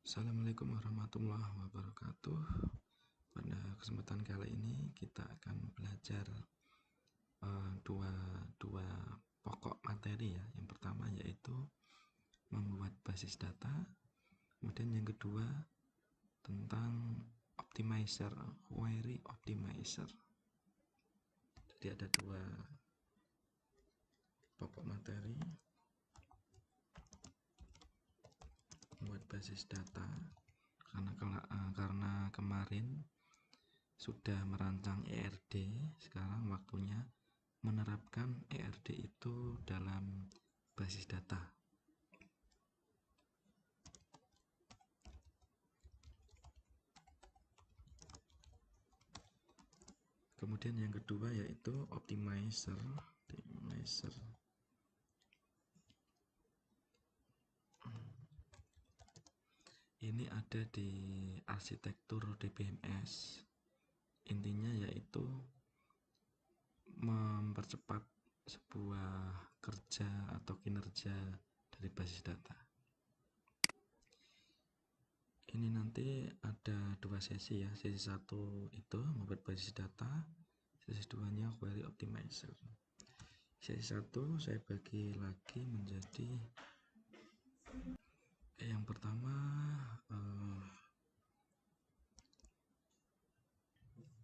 Assalamualaikum warahmatullahi wabarakatuh. Pada kesempatan kali ini kita akan belajar dua pokok materi ya. Yang pertama yaitu membuat basis data, kemudian yang kedua tentang optimizer, query optimizer. Jadi ada dua pokok materi. Membuat basis data karena kemarin sudah merancang ERD, sekarang waktunya menerapkan ERD itu dalam basis data. Kemudian yang kedua yaitu optimizer. Ini ada di arsitektur DBMS. Intinya yaitu mempercepat sebuah kerja atau kinerja dari basis data. Ini nanti ada dua sesi ya. Sesi satu itu membuat basis data, sesi 2-nya query optimizer. Sesi satu saya bagi lagi menjadi yang pertama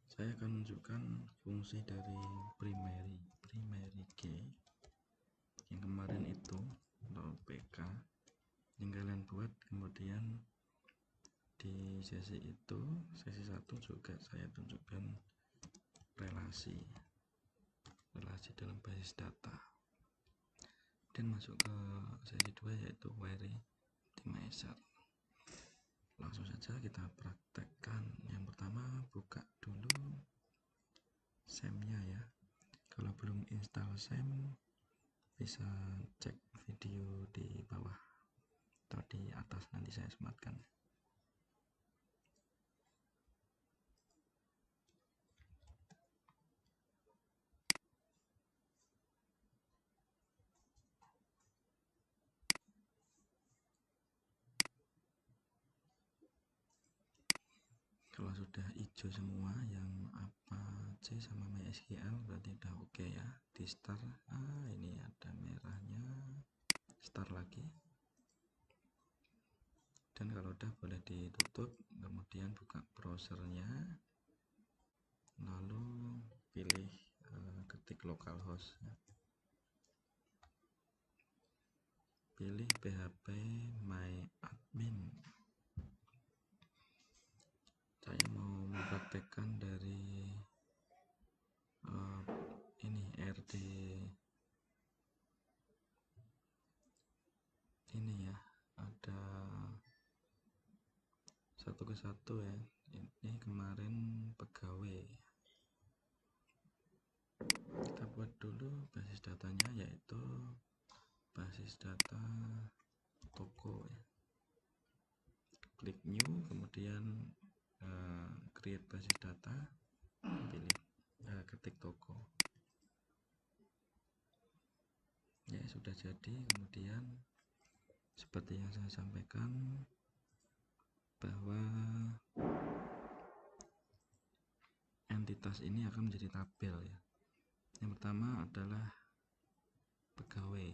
saya akan menunjukkan fungsi dari primary key yang kemarin itu .pk yang kalian buat. Kemudian di sesi itu, sesi 1 juga saya tunjukkan relasi dalam basis data. Dan masuk ke sesi 2 yaitu query optimizer. Langsung saja kita praktekkan. Yang pertama buka dulu SEM-nya ya. Kalau belum install SEM bisa cek video di bawah atau di atas, nanti saya sematkan. Kalau sudah hijau semua yang Apache sama MySQL berarti udah oke ya. Di start, ini ada merahnya, start lagi. Dan kalau udah boleh ditutup, kemudian buka browsernya, lalu pilih ketik localhost, pilih php myadmin. Saya mau mempraktekkan dari ini RD ini ya, ada satu ke satu ya. Ini kemarin pegawai. Kita buat dulu basis datanya, yaitu basis data toko ya. Klik new, kemudian create basis data, pilih ketik toko ya, sudah jadi. Kemudian seperti yang saya sampaikan bahwa entitas ini akan menjadi tabel ya. Yang pertama adalah pegawai.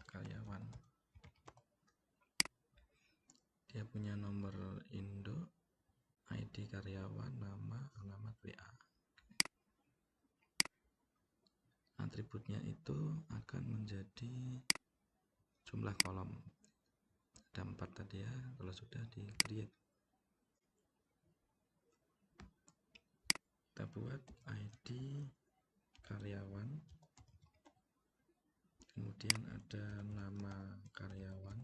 Karyawan. Dia punya nomor induk, ID karyawan, nama, alamat, WA. Atributnya itu akan menjadi jumlah kolom. Ada 4 tadi ya, kalau sudah di create. Kita buat ID karyawan, kemudian ada nama karyawan,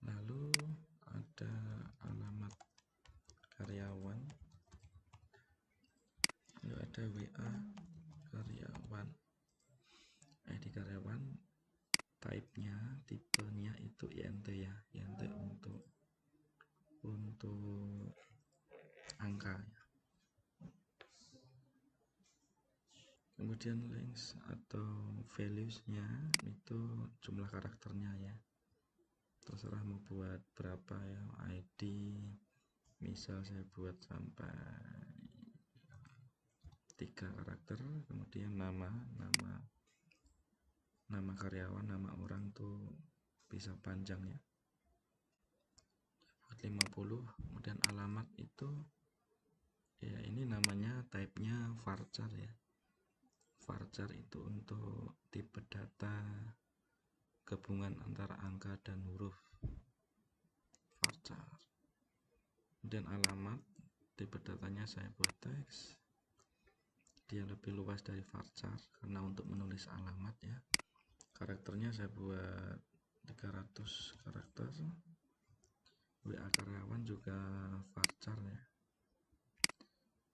lalu ada alamat karyawan, lalu ada WA karyawan, ID karyawan, tipenya itu INT ya, INT untuk angka ya. Kemudian length atau values-nya itu jumlah karakternya ya, terserah mau buat berapa ya. ID misal saya buat sampai 3 karakter. Kemudian nama karyawan, nama orang tuh bisa panjang ya, buat 50. Kemudian alamat itu ya, ini namanya type-nya varchar ya. Varchar itu untuk tipe data gabungan antara angka dan huruf, varchar. Kemudian alamat, tipe datanya saya buat teks, dia lebih luas dari varchar karena untuk menulis alamat ya. Karakternya saya buat 300 karakter. WA karyawan juga varchar ya,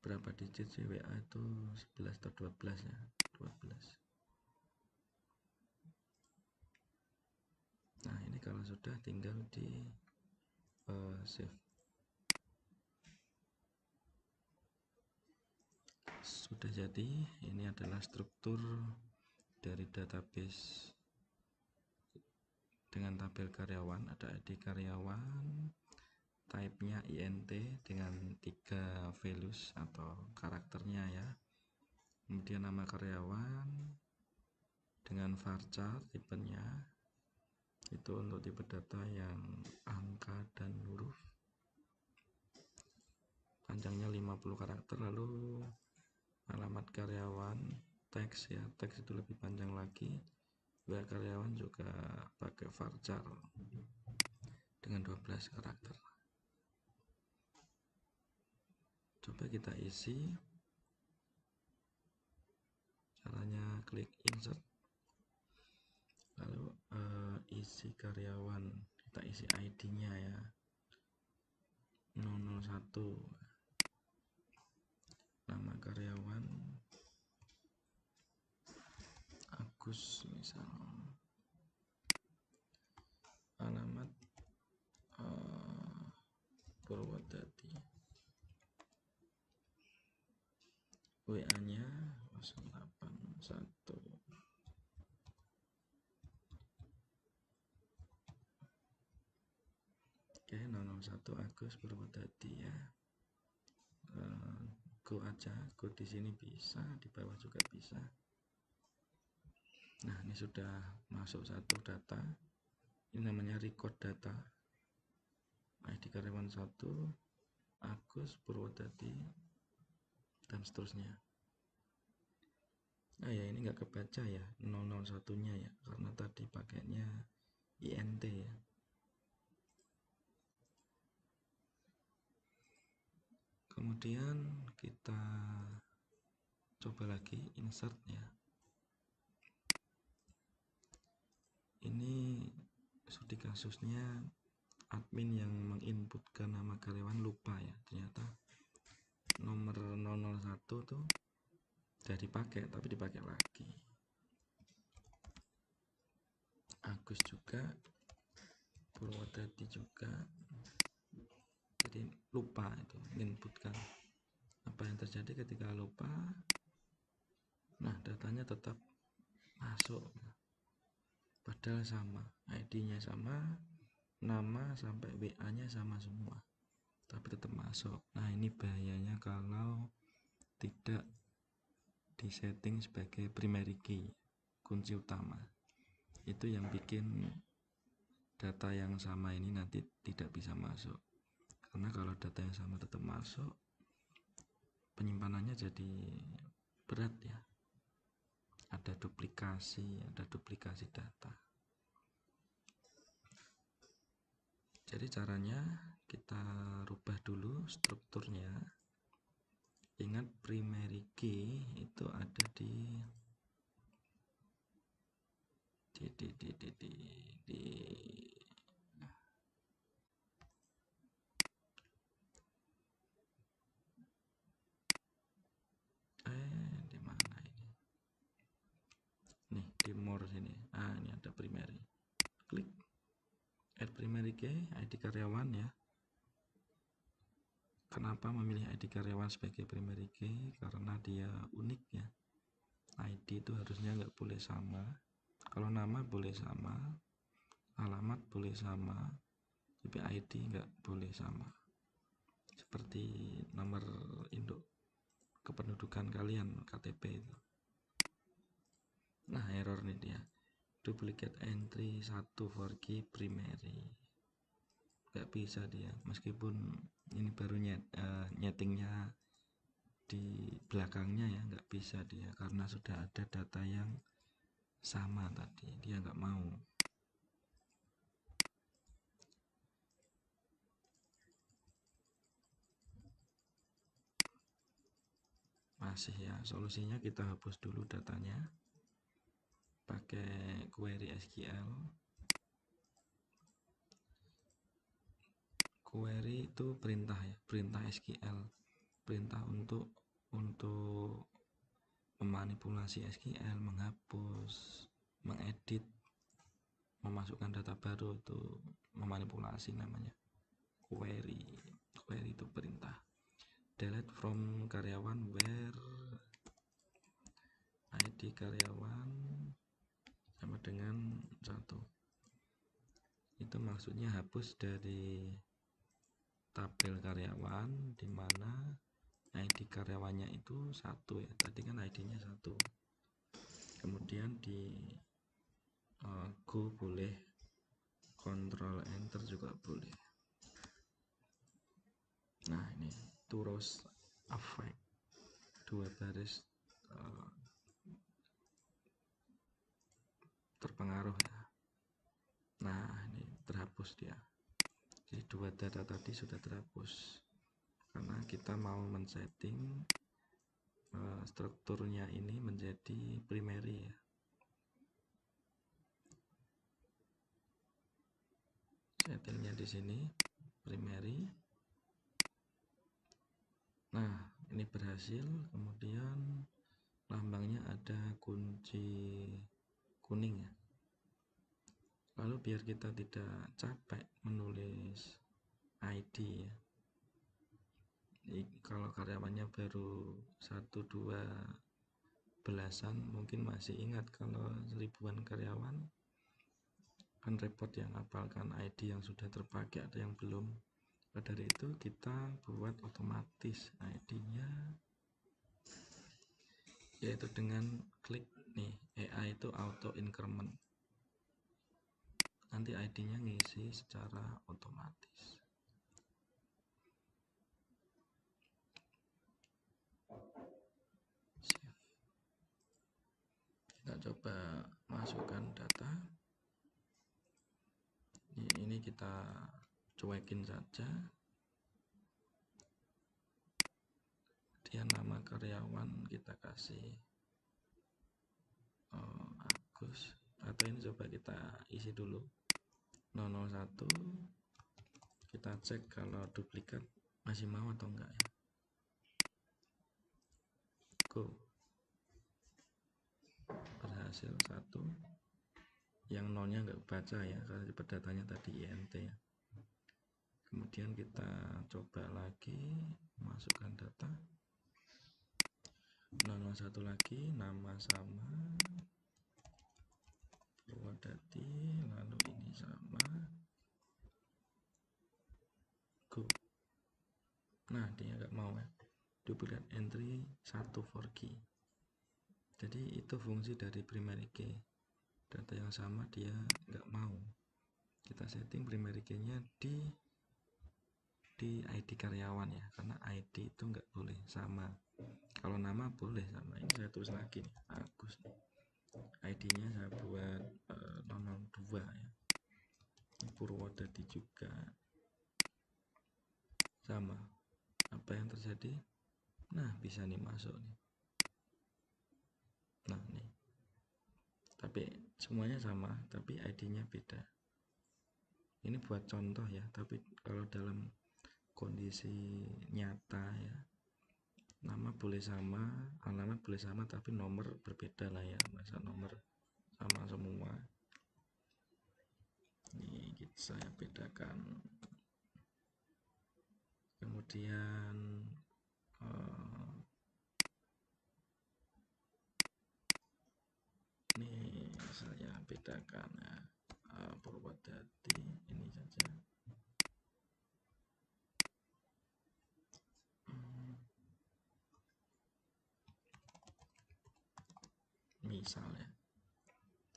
berapa digit sih WA itu, 11 atau 12 ya, 12. Nah ini kalau sudah tinggal di save. Sudah jadi, ini adalah struktur dari database dengan tabel karyawan. Ada ID karyawan, type-nya INT dengan 3 values atau karakternya ya. Kemudian nama karyawan dengan varchar tipenya, itu untuk tipe data yang angka dan huruf, panjangnya 50 karakter. Lalu alamat karyawan teks ya, teks itu lebih panjang lagi. WA karyawan juga pakai varchar dengan 12 karakter. Coba kita isi. Caranya klik insert, lalu isi karyawan, kita isi ID-nya ya, 001. Nama karyawan Agus misal. Alamat Purwodadi. WA-nya 081. Oke, 001 Agus Purwodadi ya. Go aja, go di sini bisa, di bawah juga bisa. Nah ini sudah masuk satu data, ini namanya record data, ID karyawan 1 Agus Purwodadi dan seterusnya. Nah ya, ini nggak kebaca ya 001 nya ya, karena tadi pakainya INT ya. Kemudian kita coba lagi insert ya. Ini studi kasusnya admin yang menginputkan nama karyawan lupa ya, ternyata nomor 001 tuh udah dipakai tapi dipakai lagi. Agus juga, Purwodadi juga, jadi lupa itu menginputkan. Apa yang terjadi ketika lupa? Nah datanya tetap masuk, padahal sama, ID-nya sama, nama sampai WA-nya sama semua, tapi tetap masuk. Nah ini bahayanya kalau tidak disetting sebagai primary key, kunci utama. Itu yang bikin data yang sama ini nanti tidak bisa masuk. Karena kalau data yang sama tetap masuk, penyimpanannya jadi berat ya. Ada duplikasi data. Jadi caranya kita rubah dulu strukturnya. Ingat primary key itu ada di di mana ini? Nih di more sini. Ini ada primary. Klik add primary key, ID karyawan ya. Kenapa memilih ID karyawan sebagai primary key? Karena dia unik ya. ID itu harusnya nggak boleh sama. Kalau nama boleh sama, alamat boleh sama, tapi ID nggak boleh sama. Seperti nomor induk kependudukan kalian, KTP itu. Nah, error nih dia. Duplicate entry 1 for key primary. Nggak bisa dia, meskipun ini baru nyetingnya di belakangnya ya, nggak bisa dia karena sudah ada data yang sama tadi, dia nggak mau. Masih ya, solusinya kita hapus dulu datanya pakai query SQL. Query itu perintah ya, perintah SQL, perintah untuk memanipulasi SQL, menghapus, mengedit, memasukkan data baru, itu memanipulasi namanya query. Query itu perintah. Delete from karyawan where ID karyawan sama dengan 1. Itu maksudnya hapus dari tabel karyawan di mana ID karyawannya itu 1 ya. Tadi kan ID-nya 1. Kemudian di go boleh, control enter juga boleh. Nah, ini two rows effect, 2 baris terpengaruh ya. Nah, ini terhapus dia. Jadi 2 data tadi sudah terhapus karena kita mau men-setting strukturnya ini menjadi primary ya. Settingnya di sini primary. Nah, ini berhasil. Kemudian lambangnya ada kunci kuning ya. Lalu biar kita tidak capek menulis ID ya, kalau karyawannya baru 1-2 belasan mungkin masih ingat, kalau ribuan karyawan kan repot yang hafalkan ID yang sudah terpakai atau yang belum. Dari itu kita buat otomatis ID-nya, yaitu dengan klik nih AI itu auto increment, nanti ID-nya ngisi secara otomatis. Save. Kita coba masukkan data. Ini kita cuekin saja. Dia nama karyawan kita kasih Agus, atau ini coba kita isi dulu 001. Kita cek kalau duplikat masih mau atau enggak ya. Go. Berhasil 1. Yang nolnya enggak baca ya karena datanya tadi INT ya. Kemudian kita coba lagi masukkan data 001 lagi, nama sama Purwodadi, lalu ini sama. Go. Nah, dia nggak mau ya. Duplicate entry 1 for key. Jadi itu fungsi dari primary key. Data yang sama dia nggak mau. Kita setting primary key-nya di ID karyawan ya, karena ID itu nggak boleh sama. Kalau nama boleh sama. Ini saya tulis lagi nih, Agus nih. ID-nya saya buat 002 ya. Purwodadi juga sama. Apa yang terjadi? Nah, bisa nih masuk nih. Nah, nih. Tapi semuanya sama, tapi ID-nya beda. Ini buat contoh ya, tapi kalau dalam kondisi nyata ya, nama boleh sama, alamat boleh sama, tapi nomor berbeda lah ya. Masa nomor sama semua. Ini saya bedakan. Kemudian bedakan. Purwodadi ini saja. Misal ya,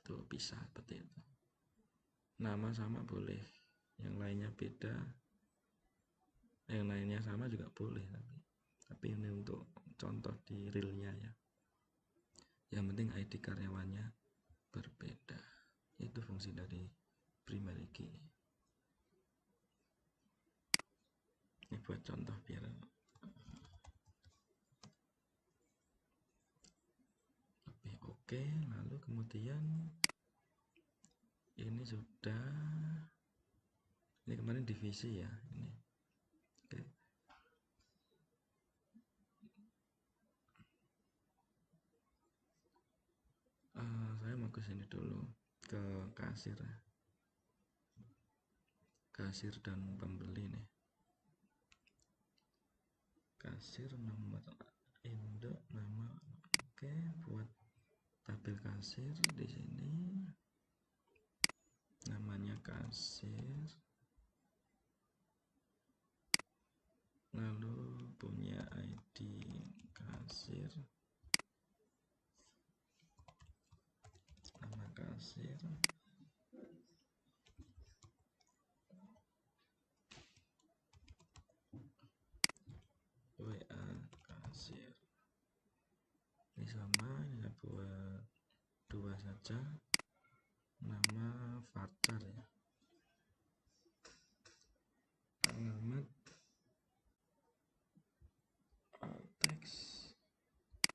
tuh bisa seperti itu. Nama sama boleh, yang lainnya beda, yang lainnya sama juga boleh, tapi ini untuk contoh di realnya ya. Yang penting ID karyawannya berbeda. Itu fungsi dari primary key. Ini buat contoh biar lebih oke. Lalu kemudian ini sudah, ini kemarin divisi ya ini. Oke. Saya mau ke sini dulu, ke kasir dan pembeli nih. Kasir nomor induk nama. Oke, buat tabel kasir di sini namanya kasir, lalu punya ID kasir, nama kasir, WA kasir. Ini sama, ya buat dua saja, nama Fajar ya, alamat teks,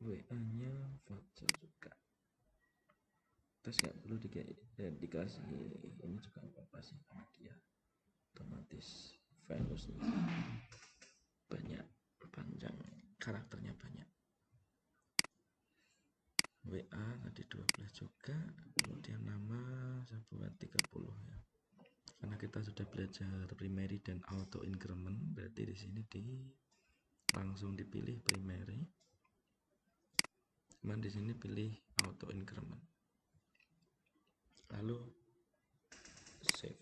WA nya Fajar juga. Terus nggak perlu dikasih ini juga apa sih, karena dia otomatis valuesnya banyak, panjang, karakternya banyak. WA tadi 12 juga, kemudian nama saya buat 30 ya. Karena kita sudah belajar primary dan auto increment, berarti di sini langsung dipilih primary. Cuman di sini pilih auto increment. Lalu save.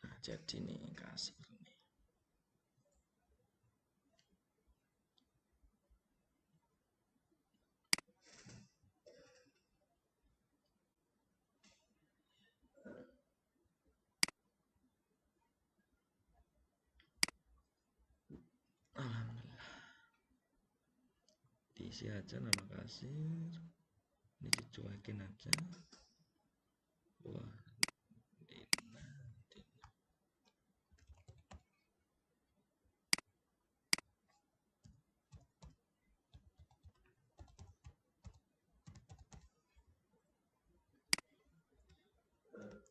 Nah, jadi nih kasir nih. Alhamdulillah. Diisi aja nama kasir. Ini dicuekin aja. Wah,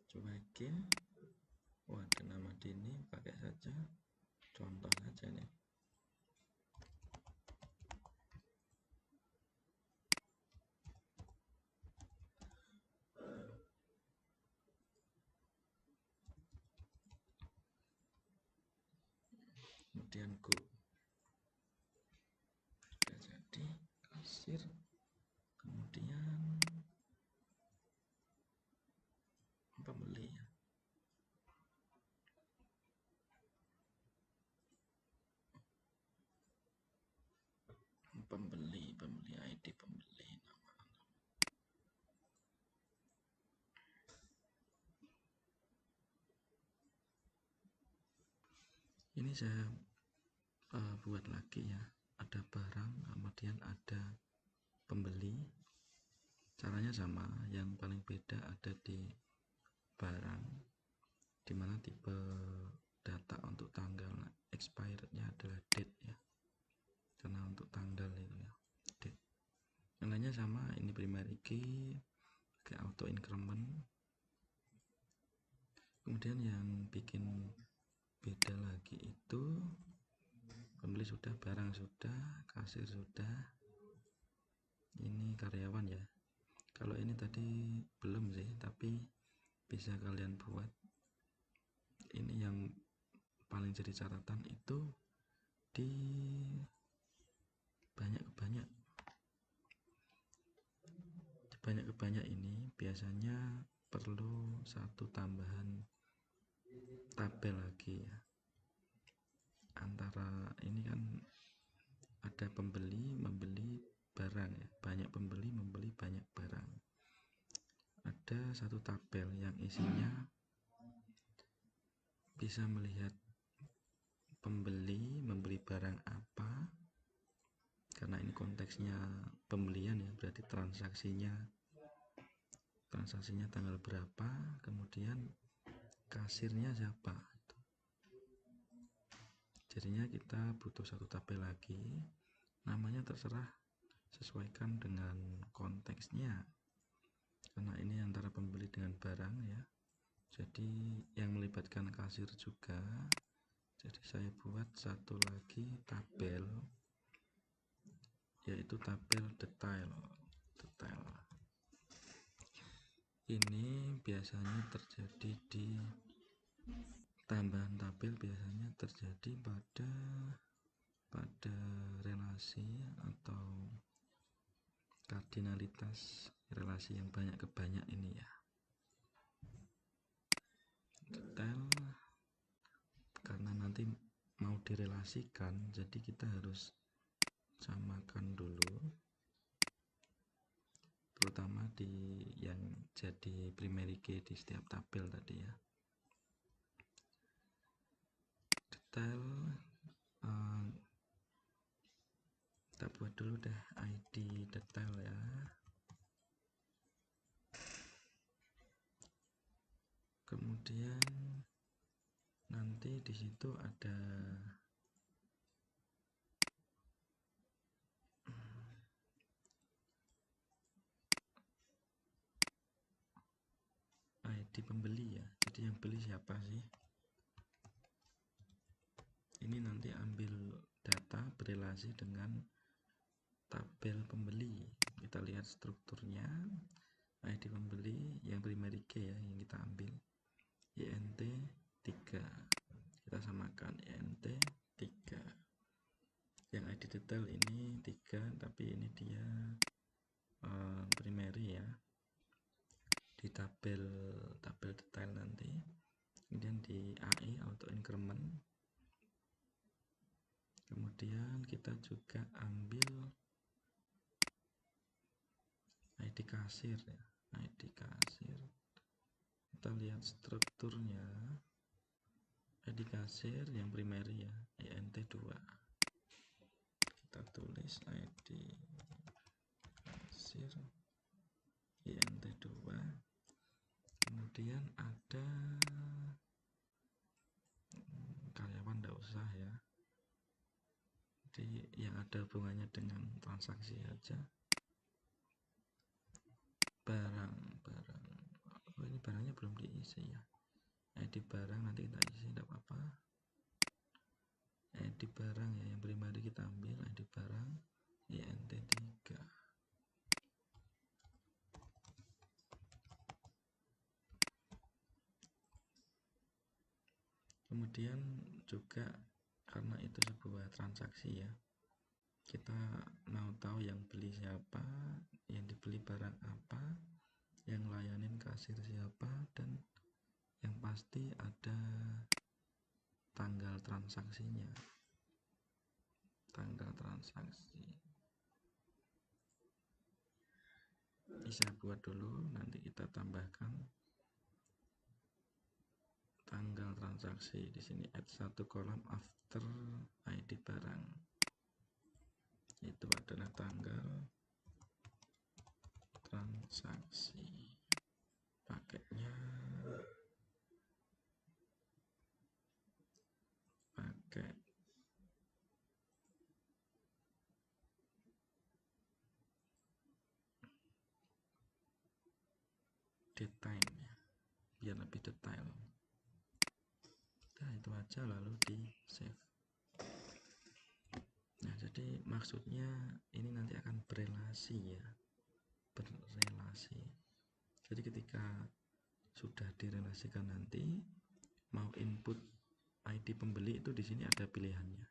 cuekin. Oh, ada nama Dini, pakai saja, contoh saja nih. Kemudian go, sudah jadi kasir. Kemudian pembeli ya. Pembeli ID pembeli, nama. Ini saya buat lagi ya, ada barang, kemudian ada pembeli. Caranya sama, yang paling beda ada di barang, dimana tipe data untuk tanggal expirednya adalah date ya, karena untuk tanggal itu ya, date. Yang lainnya sama, ini primary key, pakai auto increment. Kemudian yang bikin beda lagi itu pembeli sudah, barang sudah, kasir sudah, ini karyawan ya. Kalau ini tadi belum sih, tapi bisa kalian buat. Ini yang paling jadi catatan itu di banyak ini biasanya perlu satu tambahan tabel lagi ya. Antara ini kan ada pembeli membeli barang ya, banyak pembeli membeli banyak barang. Ada satu tabel yang isinya bisa melihat pembeli membeli barang apa, karena ini konteksnya pembelian ya, berarti transaksinya tanggal berapa, kemudian kasirnya siapa. Jadinya kita butuh satu tabel lagi, namanya terserah, sesuaikan dengan konteksnya, karena ini antara pembeli dengan barang ya, jadi yang melibatkan kasir juga. Jadi saya buat satu lagi tabel, yaitu tabel detail. Ini biasanya terjadi di tambahan tabel, biasanya terjadi pada relasi atau kardinalitas relasi yang banyak ke banyak ini ya. Detail karena nanti mau direlasikan, jadi kita harus samakan dulu, terutama di yang jadi primary key di setiap tabel tadi ya. Detail kita buat dulu deh ID detail ya. Kemudian nanti di situ ada ID pembeli ya. Jadi yang beli siapa sih? Ini nanti ambil data berelasi dengan tabel pembeli. Kita lihat strukturnya. ID pembeli yang primary key ya, yang kita ambil INT 3, kita samakan INT 3. Yang ID detail ini 3, tapi ini dia primary ya, di tabel detail nanti. Kemudian di AI auto increment, kemudian kita juga ambil ID kasir ya, ID kasir. Kita lihat strukturnya, ID kasir yang primary ya, INT 2. Kita tulis ID kasir INT 2. Kemudian ada karyawan, enggak usah ya, jadi yang ada hubungannya dengan transaksi aja. Barang, oh ini barangnya belum diisi ya. ID barang nanti kita isi, tidak apa-apa. ID barang ya, yang primary kita ambil ID barang INT 3. Kemudian juga karena itu sebuah transaksi ya, kita mau tahu yang beli siapa, yang dibeli barang apa, yang layanin kasir siapa, dan yang pasti ada tanggal transaksinya. Tanggal transaksi bisa buat dulu, nanti kita tambahkan tanggal transaksi di sini, add satu kolom after ID barang. Itu adalah tanggal transaksi. Pakainya pakai detail ya, biar lebih detail. Nah itu aja, lalu di save. Nah jadi maksudnya ini nanti akan berelasi ya, berelasi. Jadi ketika sudah direlasikan nanti mau input ID pembeli itu di sini ada pilihannya,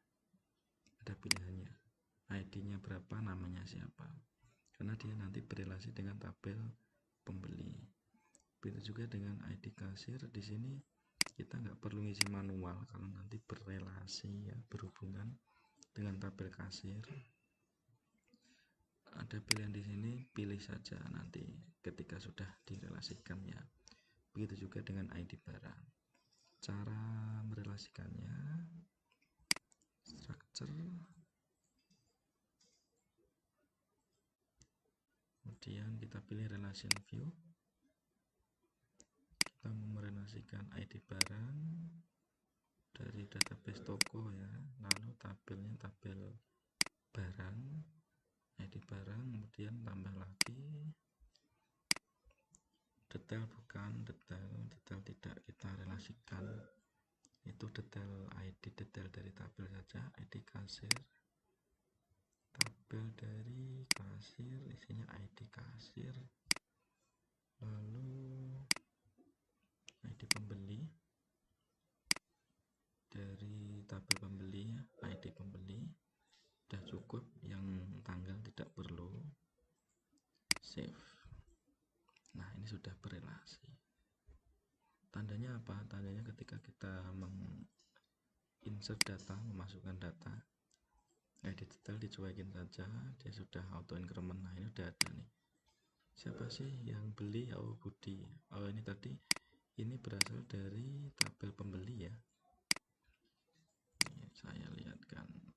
ID-nya berapa, namanya siapa. karena dia nanti berrelasi dengan tabel pembeli. Begitu juga dengan ID kasir. Di sini kita nggak perlu ngisi manual kalau nanti berrelasi ya, berhubungan dengan tabel kasir. Ada pilihan di sini, pilih saja nanti ketika sudah direlasikan ya. Begitu juga dengan ID barang. Cara merelasikannya, structure, kemudian kita pilih relation view. Kita merelasikan ID barang dari database toko ya, lalu tabelnya tabel barang, ID barang, kemudian tambah lagi detail, bukan detail tidak kita relasikan, itu detail ID, detail dari tabel saja. ID kasir, tabel dari kasir, isinya ID kasir, lalu ID pembeli, dari tabel pembeli ya, ID pembeli udah cukup, yang tanggal tidak perlu. Save. Nah, ini sudah berelasi. Tandanya apa? Tandanya ketika kita insert data, memasukkan data, ID detail dicuekin saja, dia sudah auto increment. Nah, ini udah ada nih. Siapa sih yang beli? Oh, Budi. Oh, ini tadi, ini berasal dari tabel pembeli ya. Ini saya lihatkan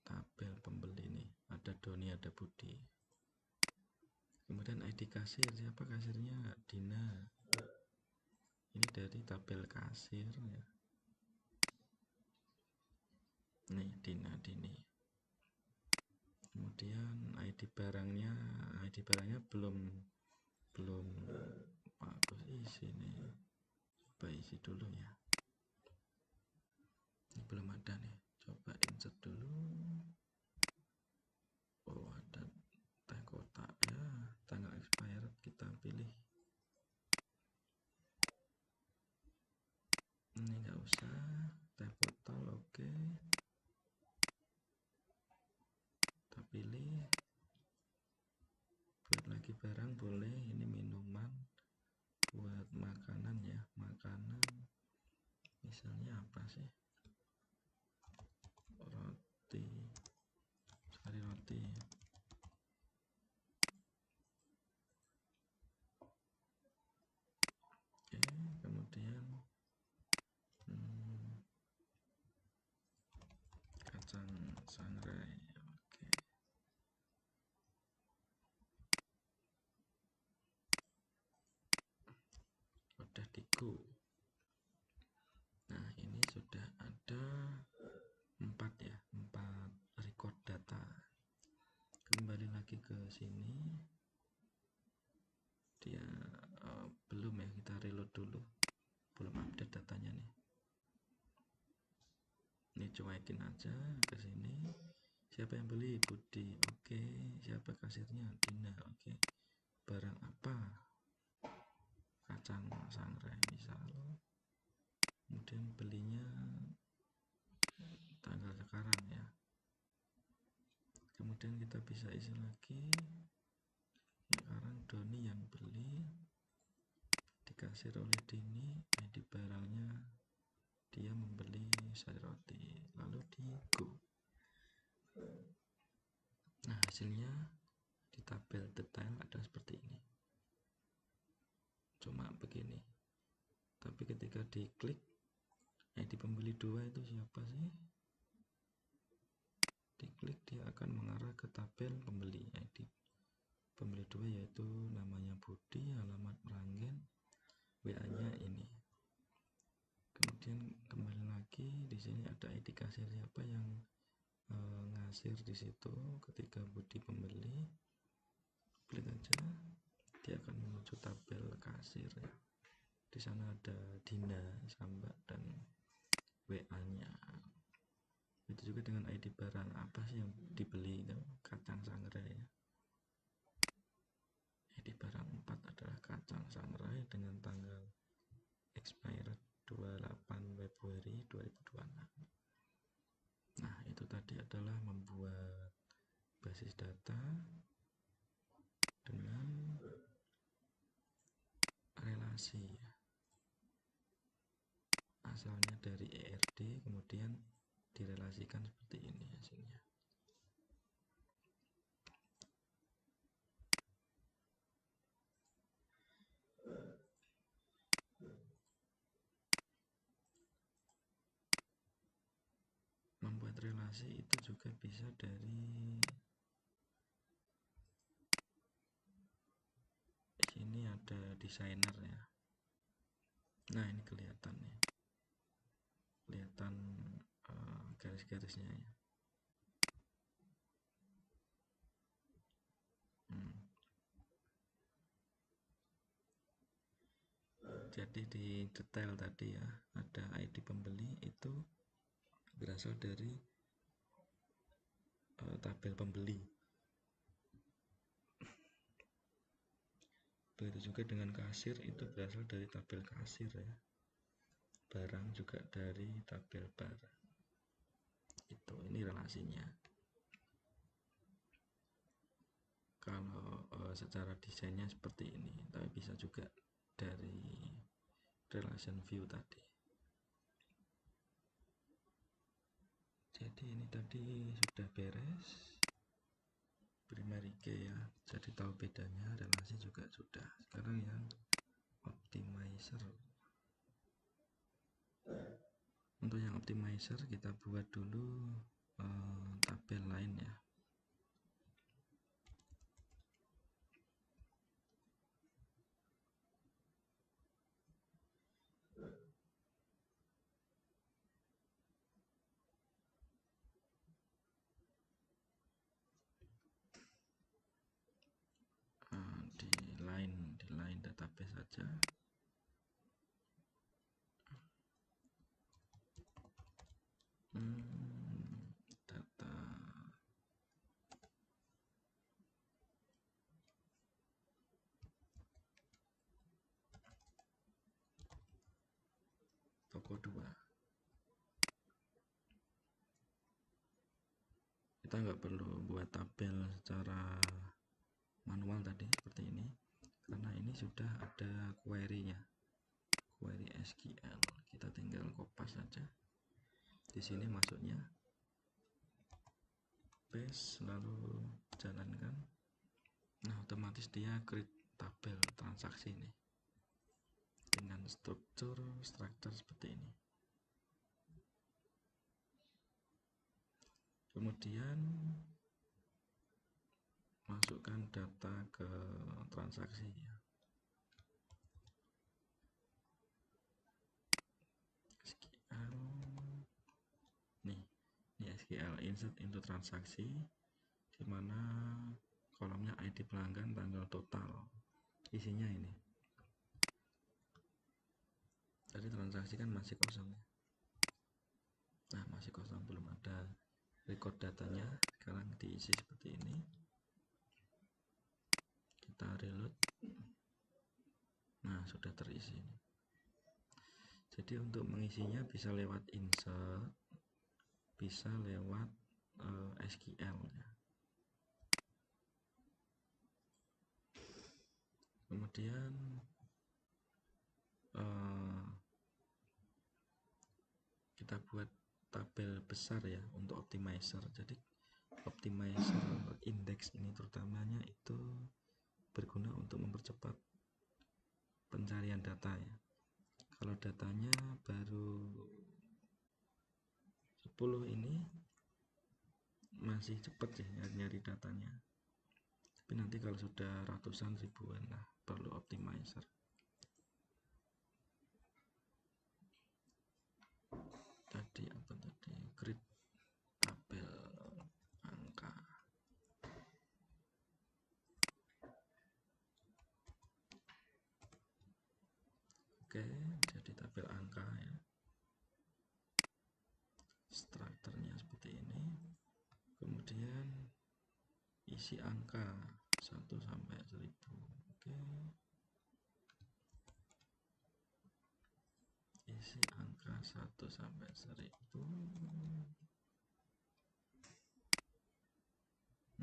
tabel pembeli nih, ada Doni, ada Budi. Kemudian ID kasir, siapa kasirnya? Dina. Ini dari tabel kasir ya. Nih, Dina, Dini. Kemudian ID barangnya belum bagus isi nih. Coba isi dulu ya. Ini belum ada nih. Coba insert dulu. Oh, ada teh kotak ya, tanggal expired kita pilih. Ini nggak usah, teh botol oke. Kita pilih. Buat lagi barang boleh, ini minuman. Buat makanan ya, makanan misalnya apa sih? Roti, sari roti. Oke, kemudian kacang sangrai. Oke, udah di go. Nah, ini sudah ada 4 ya, 4 record data. Kembali lagi ke sini, dia belum ya, kita reload dulu, belum update datanya nih. Ini cuekin aja ke sini. Siapa yang beli? Budi. Oke. Siapa kasirnya? Dina. Oke. Barang apa? Kacang sangrai misal. Kemudian belinya tanggal sekarang ya. Kemudian kita bisa isi lagi. Sekarang Doni yang beli, dikasir oleh Dini, ID barangnya dia membeli sari roti, lalu di go. Nah, hasilnya di tabel detail ada seperti ini, cuma begini. Tapi ketika diklik ID pembeli 2 itu siapa sih, diklik dia akan mengarah ke tabel pembeli. ID pembeli 2 yaitu namanya Budi, alamat Meranggen, WA nya ini. Kemudian kembali lagi, di sini ada ID kasir siapa yang ngasir di situ. Ketika Budi pembeli, klik aja, dia akan menuju tabel kasir ya. Di sana ada Dina, Samba, dan WA nya. Itu juga dengan ID barang apa sih yang dibeli itu, kacang sangrai ya. ID barang 4 adalah kacang sangrai dengan tanggal expired 28 Februari 2026. Nah, itu tadi adalah membuat basis data, misalnya dari ERD kemudian direlasikan seperti ini hasilnya. Membuat relasi itu juga bisa dari sini, ada desainer ya. Nah ini kelihatan nih, kelihatan garis-garisnya ya. Jadi di detail tadi ya, ada ID pembeli itu berasal dari tabel pembeli. Begitu juga dengan kasir, itu berasal dari tabel kasir ya. Barang juga dari tabel barang. Ini relasinya. Kalau secara desainnya seperti ini, tapi bisa juga dari relation view tadi. Jadi ini tadi sudah beres primary key ya, jadi tahu bedanya. Relasi juga sudah. Sekarang yang optimizer. Untuk yang optimizer kita buat dulu tabel lain ya. Di line database saja. Data toko 2. Kita nggak perlu buat tabel secara manual tadi seperti ini, karena ini sudah ada query-nya, query SQL. Kita tinggal kopas saja. Di sini masuknya paste lalu jalankan. Nah otomatis dia create tabel transaksi ini dengan struktur seperti ini. Kemudian masukkan data ke transaksi ya. SQL nih, ini SQL insert into transaksi, dimana kolomnya ID pelanggan, tanggal total, isinya ini. Tadi transaksi kan masih kosong ya. Nah masih kosong, belum ada record datanya. Sekarang diisi seperti ini. Kita reload. Nah sudah terisi. Jadi untuk mengisinya bisa lewat insert, bisa lewat SQL ya. Kemudian kita buat tabel besar ya untuk optimizer. Jadi optimizer index ini terutamanya itu berguna untuk mempercepat pencarian data ya. Kalau datanya baru 10 ini masih cepat sih nyari datanya, tapi nanti kalau sudah ratusan ribuan lah perlu optimizer. Tadi apa tadi, create tabel angka. Oke, jadi tabel angka ya. Strukturnya seperti ini. Kemudian isi angka 1 sampai 1000. Oke. Isi angka 1 sampai 1000.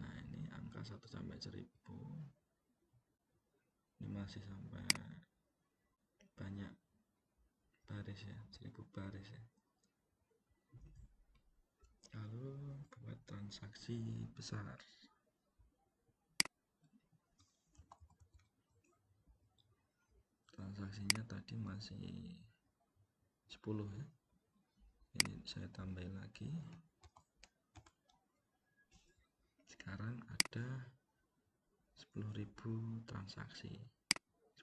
Nah, ini angka 1 sampai 1000. Ini masih sampai banyak baris ya, 1000 baris ya. Lalu buat transaksi besar. Transaksinya tadi masih 10 ya. Ini saya tambahin lagi. Sekarang ada 10.000 transaksi.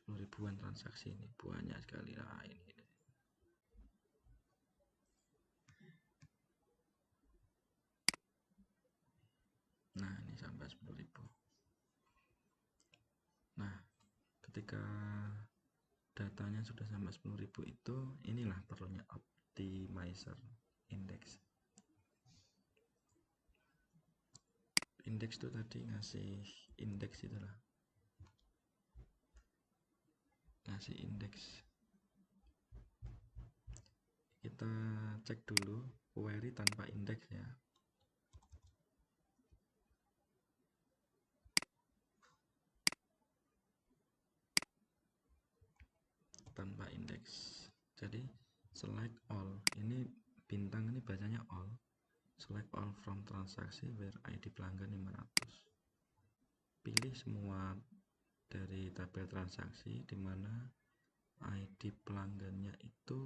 10 ribuan transaksi, ini banyak sekali lah ini. Nah, ini sampai 10.000. Nah, ketika datanya sudah sampai 10.000 itu, inilah perlunya optimizer index. Indeks itu tadi ngasih indeks itulah, ngasih indeks. Kita cek dulu query tanpa indeks ya. Tanpa indeks. Jadi select all. Ini bintang ini bacanya all. Select all from transaksi where ID pelanggan 500. Pilih semua dari tabel transaksi di mana ID pelanggannya itu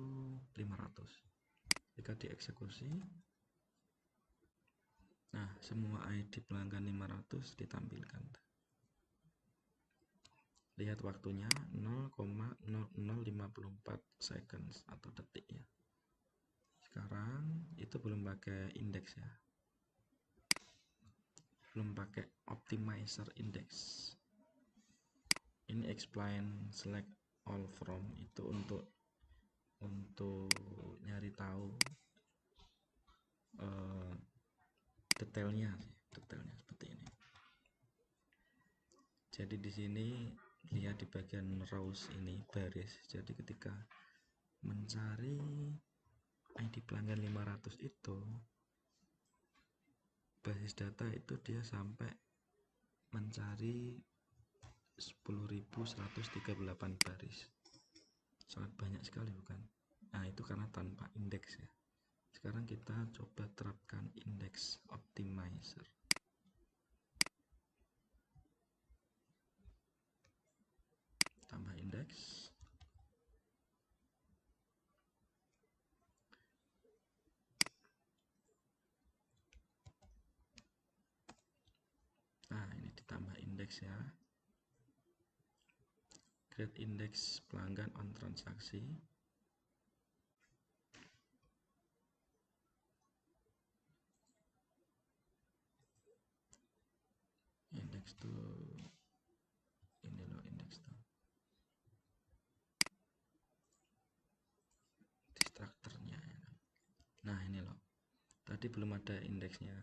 500. Jika dieksekusi, nah semua ID pelanggan 500 ditampilkan. Lihat waktunya 0,0054 seconds atau detik ya. Sekarang itu belum pakai indeks ya, belum pakai optimizer index. Ini explain select all from itu untuk nyari tahu detailnya seperti ini. Jadi di sini lihat di bagian rows ini baris. Jadi ketika mencari ID pelanggan 500 itu, basis data itu dia sampai mencari 10.138 baris. Sangat banyak sekali bukan? Nah, itu karena tanpa indeks ya. Sekarang kita coba terapkan indeks optimizer. Tambah indeks. Nah, ini ditambah indeks ya. Create indeks pelanggan on transaksi. Indeks tuh ini loh, indeks tuh destructornya ya. Nah, ini loh. Tadi belum ada indeksnya.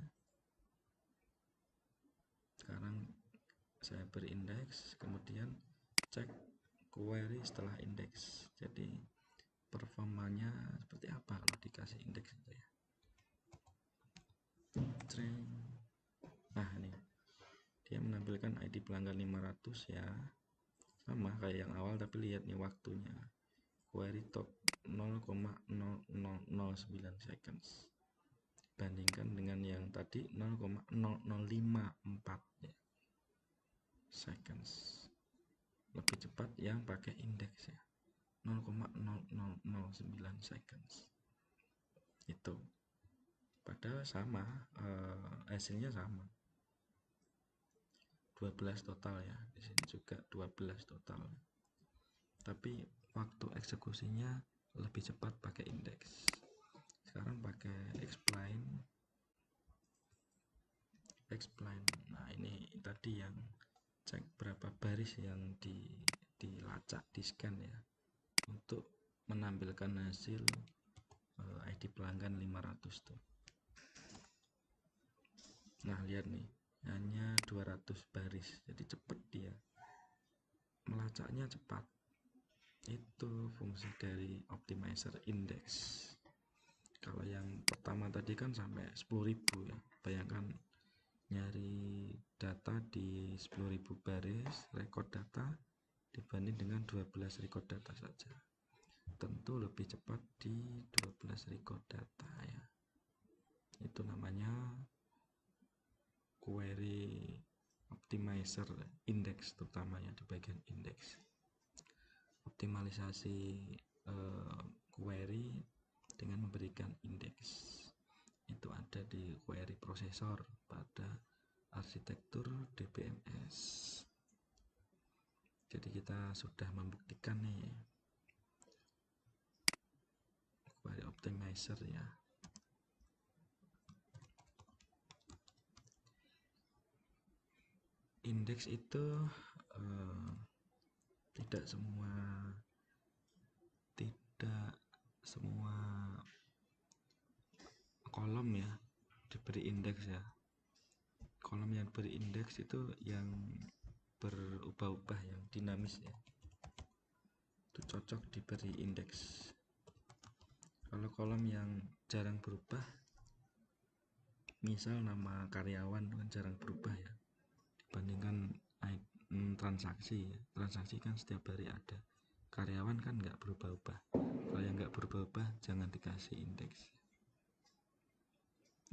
Sekarang saya beri indeks, kemudian cek query setelah indeks. Jadi performanya seperti apa kalau dikasih indeks itu ya. Nah, ini dia menampilkan ID pelanggan 500 ya, sama kayak yang awal, tapi lihat nih waktunya, query top 0,0009 seconds bandingkan dengan yang tadi 0,0054 ya, seconds. Lebih cepat yang pakai indeks ya, 0,0009 seconds. Itu padahal sama, hasilnya sama 12 total ya, di sini juga 12 total, tapi waktu eksekusinya lebih cepat pakai indeks. Sekarang pakai explain. Nah, ini tadi yang cek berapa baris yang dilacak, di scan ya, untuk menampilkan hasil ID pelanggan 500 tuh. Nah, lihat nih, hanya 200 baris, jadi cepet dia melacaknya, cepat. Itu fungsi dari optimizer index. Kalau yang pertama tadi kan sampai 10.000 ya, bayangkan nyari data di 10.000 baris record data dibanding dengan 12 record data saja. tentu lebih cepat di 12 record data ya. Itu namanya query optimizer index, terutamanya di bagian index. Optimalisasi query dengan memberikan indeks itu ada di query processor pada arsitektur DBMS. Jadi kita sudah membuktikan nih query optimizer ya. Indeks itu tidak semua kolom ya diberi indeks ya. Kolom yang diberi indeks itu yang berubah-ubah, yang dinamis ya, itu cocok diberi indeks. Kalau kolom yang jarang berubah, misal nama karyawan kan jarang berubah ya, dibandingkan transaksi ya. Transaksi kan setiap hari ada, karyawan kan nggak berubah-ubah. Kalau yang nggak berubah-ubah jangan dikasih indeks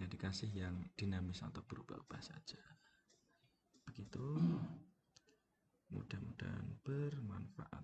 ya, dikasih yang dinamis atau berubah-ubah saja. Begitu, mudah-mudahan bermanfaat.